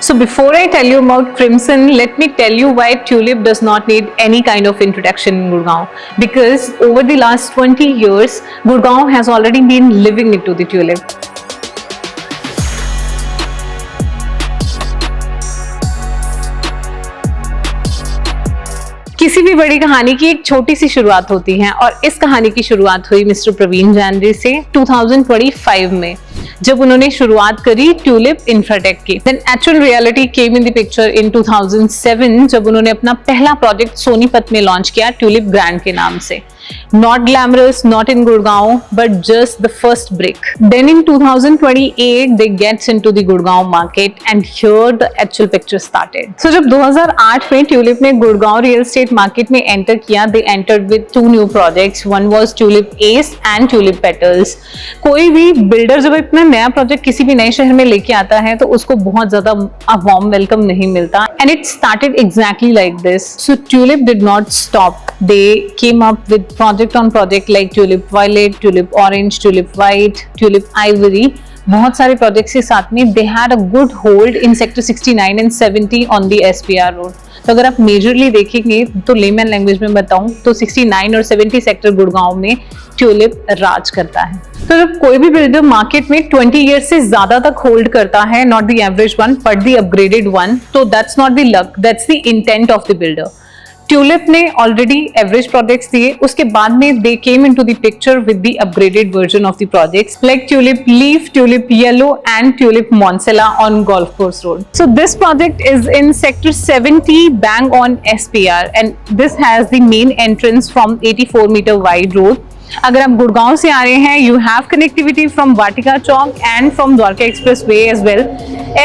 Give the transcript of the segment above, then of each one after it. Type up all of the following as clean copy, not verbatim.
So before I tell you about Crimson, let me tell you why Tulip does not need any kind of introduction in Gurgaon. Because over the last 20 years, Gurgaon has already been living into the Tulip. किसी भी बड़ी कहानी की एक छोटी सी शुरुआत होती है और इस कहानी की शुरुआत हुई मिस्टर प्रवीण जानरी से 2025 में, जब उन्होंने शुरुआत करी ट्यूलिप इंफ्राटेक की। Then actual reality came in the picture in 2007 जब उन्होंने अपना पहला प्रोजेक्ट सोनीपत में लॉन्च किया ट्यूलिप ग्रैंड के नाम से। Not glamorous, not in Gurgaon, but just the first brick. Then in 2028 they gets into the Gurgaon market and here the actual picture started. So जब 2008 में ट्यूलिप ने गुड़गांव रियल एस्टेट मार्केट में enter किया, they entered with two new projects. One was Tulip Ace and Tulip Petals. कोई भी builder जब इतना नया प्रोजेक्ट किसी भी नए शहर में लेके आता है तो उसको बहुत ज्यादा वार्म वेलकम नहीं मिलता, and it started exactly like this. So Tulip did not stop. They came up with project on project like Tulip Violet, Tulip Orange, Tulip White, Tulip Ivory. बहुत सारे प्रोजेक्ट्स के साथ में they had a good hold in sector 69 and 70 on the SPR road. तो अगर आप majorly देखेंगे तो लेमैन लैंग्वेज में बताऊं तो 69 और 70 सेक्टर गुड़गांव में ट्यूलिप राज करता है। तो जब कोई भी बिल्डर मार्केट में 20 ईयर्स से ज्यादा तक होल्ड करता है, not the average one but the upgraded one, तो that's not the luck, that's the intent of the builder. Tulip ने ऑलरेडी एवरेज प्रोजेक्ट्स दिए, उसके बाद में they came into the picture with the upgraded version of the projects like Tulip Leaf, Tulip Yellow and Tulip Monsella on Golf Course Road. So this project is in sector 70 bang on SPR and this has the main entrance from 84 metre wide road. अगर आप गुड़गांव से आ रहे हैं, you have connectivity from Vatika Chowk and from Dwarka expressway as well.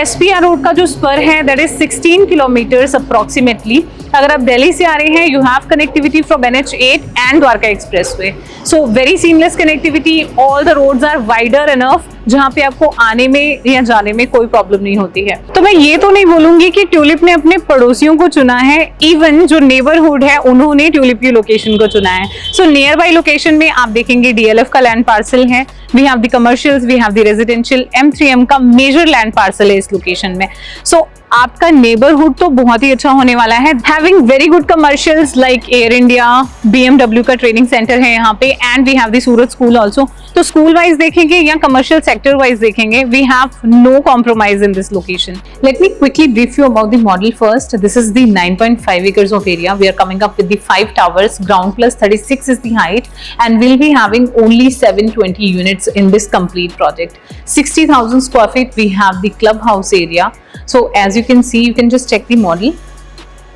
SPR road का जो spur है that is 16 kilometres approximately. अगर आप दिल्ली से आ रहे हैं, you have connectivity from NH8 and Dwarka expressway. So very seamless connectivity, all the roads are wider enough जहाँ पे आपको आने में या जाने में कोई प्रॉब्लम नहीं होती है। तो मैं ये तो नहीं बोलूंगी कि ट्यूलिप ने अपने पड़ोसियों को चुना है, इवन जो नेबरहुड है उन्होंने ट्यूलिप की लोकेशन को चुना है। सो नियर बाई लोकेशन में आप देखेंगे DLF का लैंड पार्सल है, we have the commercials, we have the residential, M3M का मेजर लैंड पार्सल है इस लोकेशन में। सो आपका नेबरहुड तो बहुत ही अच्छा होने वाला है। Having very good commercials like Air India, BMW का ट्रेनिंग सेंटर है यहाँ पे and we have the Surat school also. तो स्कूल वाइज देखेंगे या कमर्शियल सेक्टर वाइज देखेंगे, we have no compromise in this location. Let me quickly brief you about the model first. This is the 9.5 acres of area. We are coming up with the 5 towers, ground plus 36 is the height, and we'll be having only 720 units in this complete project. 60,000 square feet. We have the clubhouse area. So as you can see, you can just check the model.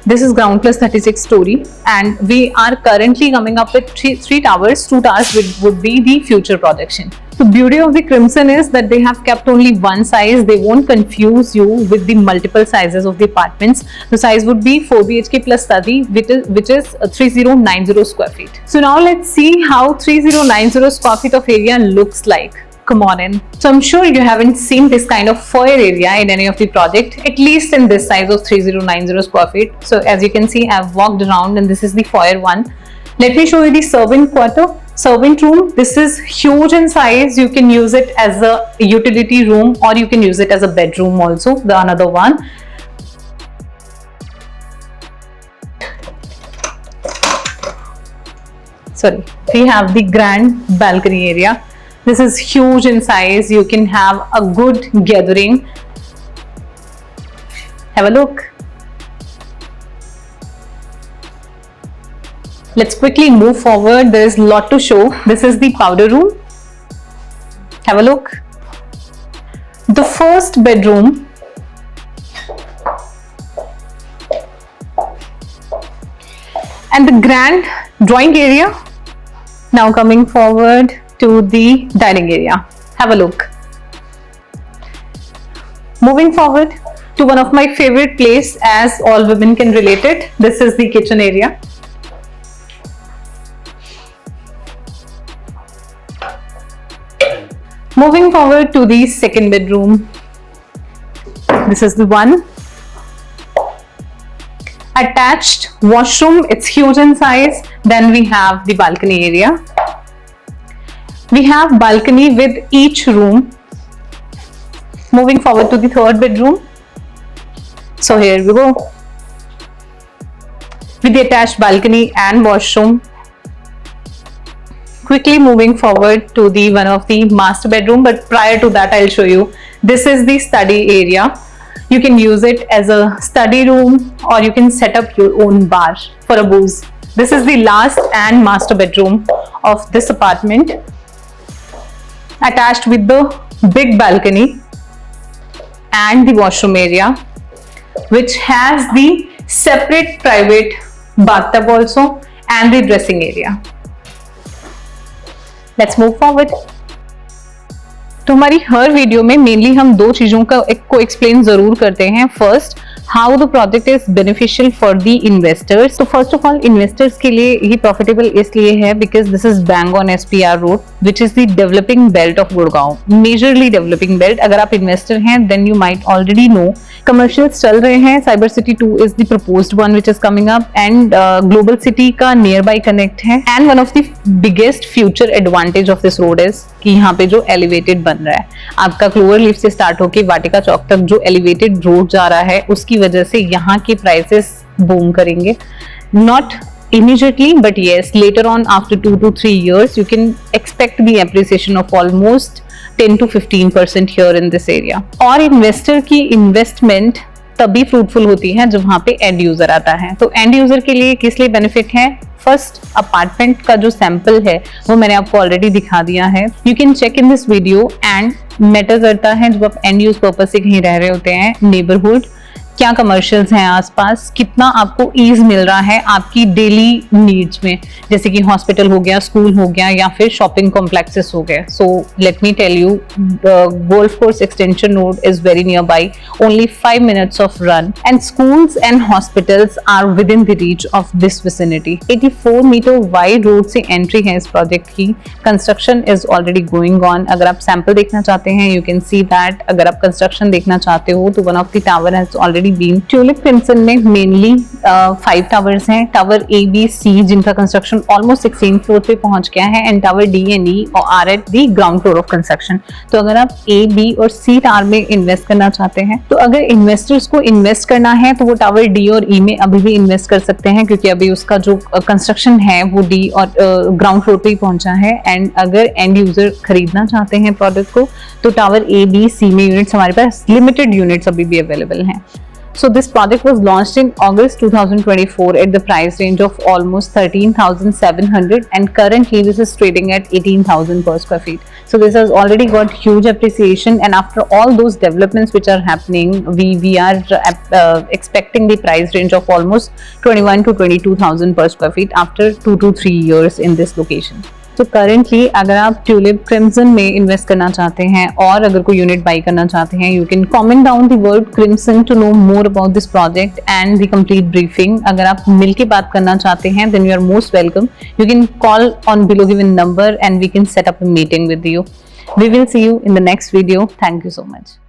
This is ground plus 36 story and we are currently coming up with three towers. 2 towers would be the future projection. The beauty of the Crimson is that they have kept only one size. They won't confuse you with the multiple sizes of the apartments. The size would be 4 BHK plus study, which is 3090 square feet. So now let's see how 3090 square feet of area looks like. Come on in. So I'm sure you haven't seen this kind of foyer area in any of the project, at least in this size of 3090 square feet. So as you can see, I've walked around and this is the foyer one. Let me show you the servant quarter. Servant room, this is huge in size. You can use it as a utility room or you can use it as a bedroom also, the another one. Sorry, we have the grand balcony area. This is huge in size. You can have a good gathering. Have a look. Let's quickly move forward. There is a lot to show. This is the powder room. Have a look. The first bedroom. And the grand drawing area. Now coming forward to the dining area. Have a look. Moving forward to one of my favorite place, as all women can relate it. This is the kitchen area. Moving forward to the second bedroom. This is the one. Attached washroom, it's huge in size. Then we have the balcony area. We have balcony with each room. Moving forward to the third bedroom. So here we go. With the attached balcony and washroom. Quickly moving forward to the one of the master bedroom, but prior to that I'll show you. This is the study area. You can use it as a study room or you can set up your own bar for a booze. This is the last and master bedroom of this apartment, attached with the big balcony and the washroom area, which has the separate private bathtub also and the dressing area. Let's move forward. तो हमारी हर video में mainly हम दो चीजों को explain जरूर करते हैं. First, how the project is beneficial for the investors. तो फर्स्ट ऑफ ऑल इन्वेस्टर्स के लिए ये प्रॉफिटेबल इसलिए है because this is bang on SPR road, which is the developing belt of Gurgaon, majorly developing belt. अगर आप इन्वेस्टर हैं then you might already know commercials चल रहे हैं. Cyber city 2 is the proposed one which is coming up and global city का near by connect है. And one of the biggest future advantage of this road is कि यहाँ पे जो elevated बन रहा है, आपका क्लोवर लीफ से स्टार्ट होके वाटिका चौक तक जो एलिवेटेड रोड जा रहा है, उसकी वजह से यहाँ के प्राइसेस बूम करेंगे. Not immediately, but yes, later on after 2 to 3 years you can expect the appreciation of almost 10 to 15% here in this area. और इन्वेस्टर की इन्वेस्टमेंट तभी फ्रूटफुल होती है जब वहाँ पे एंड यूजर आता है. तो एंड यूजर के लिए किस लिए बेनिफिट है? फर्स्ट, अपार्टमेंट का जो सैंपल है वो मैंने आपको ऑलरेडी दिखा दिया है. You can check in this video. And matter करता है जब आप एंड यूज पर्पज से कहीं रह रहे होते हैं, नेबरहुड, क्या कमर्शियल्स हैं आसपास, कितना आपको ईज मिल रहा है आपकी डेली नीड्स में, जैसे कि हॉस्पिटल हो गया, स्कूल हो गया या फिर शॉपिंग कॉम्प्लेक्सेस हो गए. So let me tell you, golf course extension road is very nearby, only 5 minutes of run, and schools and hospitals are within the reach of this vicinity. 84 metre wide road से entry है इस project की. Construction is already going on. अगर आप sample देखना चाहते हैं you can see that. अगर आप कंस्ट्रक्शन देखना चाहते हो तो one of the tower has already been. Tulip Crimson में मेनली 5 टावर्स हैं. टावर A, B, C जिनका कंस्ट्रक्शन ऑलमोस्ट 16th फ्लोर पे पहुंच गया है, and tower D and E are at the ground floor of construction. तो अगर आप A, B और C टावर में इन्वेस्ट करना चाहते हैं, तो अगर इन्वेस्टर्स को इन्वेस्ट करना है तो वो टावर D और E में अभी भी इन्वेस्ट कर सकते हैं, क्योंकि अभी उसका जो कंस्ट्रक्शन है वो D और ग्राउंड फ्लोर पे ही पहुंचा है. एंड अगर एंड यूजर खरीदना चाहते हैं प्रोडक्ट को तो टावर A, B, C में यूनिट्स हमारे पास लिमिटेड यूनिट्स अभी भी अवेलेबल हैं. So this project was launched in August 2024 at the price range of almost 13,700, and currently this is trading at 18,000 per square feet. So this has already got huge appreciation, and after all those developments which are happening, we are expecting the price range of almost 21 to 22,000 per square feet after 2 to 3 years in this location. तो currently अगर आप tulip Crimson में invest करना चाहते हैं और अगर कोई यूनिट बाई करना चाहते हैं, you can comment down the word Crimson to know more about this project and the complete briefing. अगर आप मिलके बात करना चाहते हैं then you are most welcome. You can call on below given number and we can set up a meeting with you. We will see you in the next video. Thank you so much.